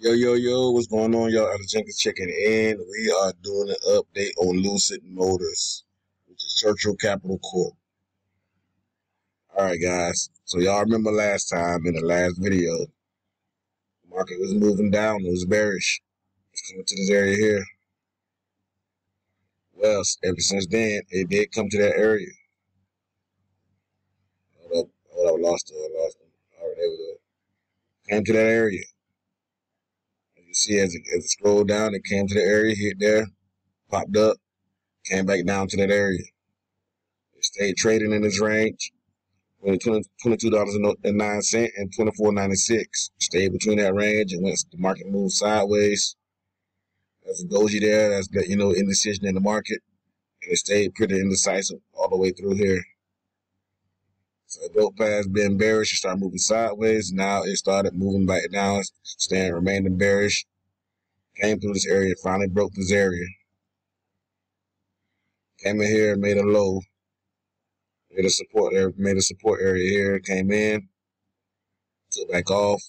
Yo, yo, yo, what's going on, y'all? Alex Jenkins checking in. We are doing an update on Lucid Motors, which is Churchill Capital Corp. All right, guys. So y'all remember last time in the last video, the market was moving down. It was bearish. It's coming to this area here. Well, ever since then, it did come to that area. Hold up, I lost it. All right, there we go. Came to that area. You see, as it scrolled down, it came to the area, hit there, popped up, came back down to that area. It stayed trading in this range, $22.09 and $24.96. Stayed between that range, and once the market moved sideways, there's a doji there, that's that indecision in the market, and it stayed pretty indecisive all the way through here. So it broke past being bearish, it started moving sideways. Now it started moving back down, remaining bearish. Came through this area, finally broke this area. Came in here, made a low, made a support area here. Came in, took back off.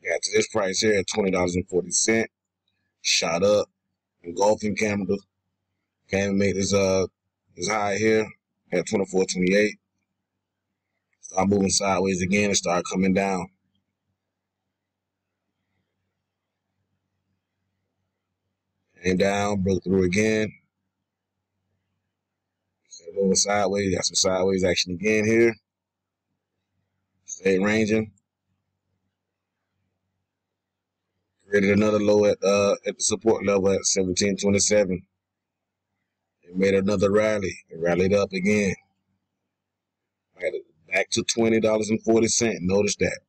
Got to this price here at $20.40. Shot up, engulfing candle. Came and made this high here at $24.28. Start moving sideways again and start coming down. Came down, broke through again. Stayed moving sideways. Got some sideways action again here. Stayed ranging. Created another low at the support level at 17.27. It made another rally. It rallied up again. Back to $20.40. Notice that.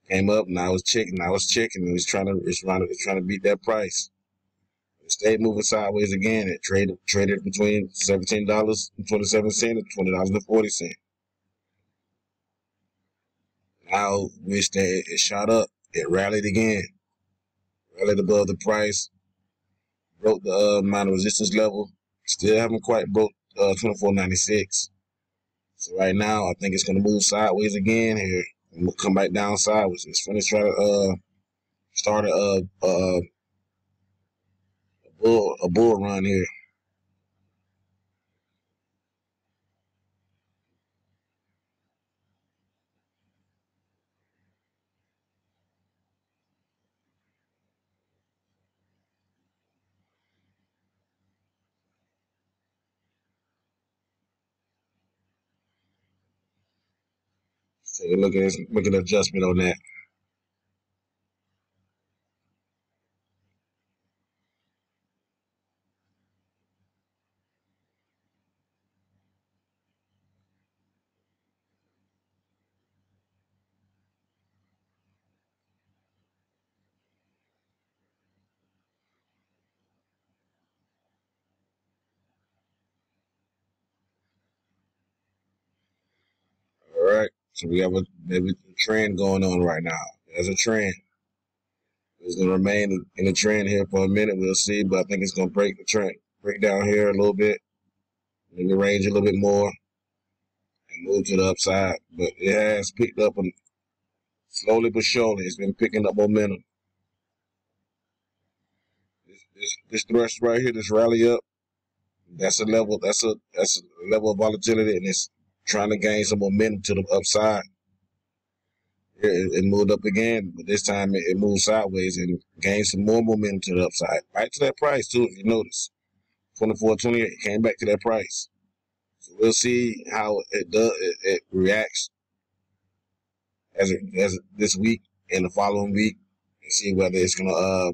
Came up. Now it's checking. It's trying to beat that price. It stayed moving sideways again. It traded between $17.27 and $20.40. Now it shot up. It rallied again. Rallied above the price. Broke the minor resistance level. Still haven't quite broke $24.96. So right now, I think it's going to move sideways again here. And we'll come back down sideways. It's going to try to start a bull run here. So look at this, make an adjustment on that. All right. So we have maybe a trend going on right now. There's a trend. It's going to remain in the trend here for a minute. We'll see, but I think it's going to break the trend, break down here a little bit, maybe range a little bit more, and move to the upside. But it has picked up, and slowly but surely, it's been picking up momentum. This thrust right here, this rally up, that's a level. That's a level of volatility, and it's trying to gain some momentum to the upside. It moved up again, but this time it moved sideways and gained some more momentum to the upside. Right to that price, too, if you notice. 24.28 came back to that price. So we'll see how it does. It reacts as this week and the following week, and see whether it's gonna go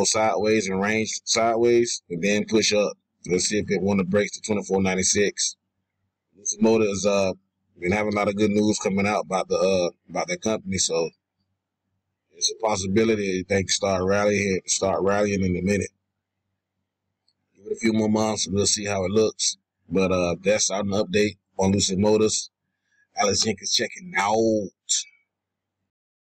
sideways and range sideways and then push up. Let's see if it want to break to 24.96. Lucid Motors been having a lot of good news coming out about their company, so it's a possibility they can start rallying in a minute. Give it a few more months, we'll see how it looks. But that's an update on Lucid Motors. Alex Jenkins checking out.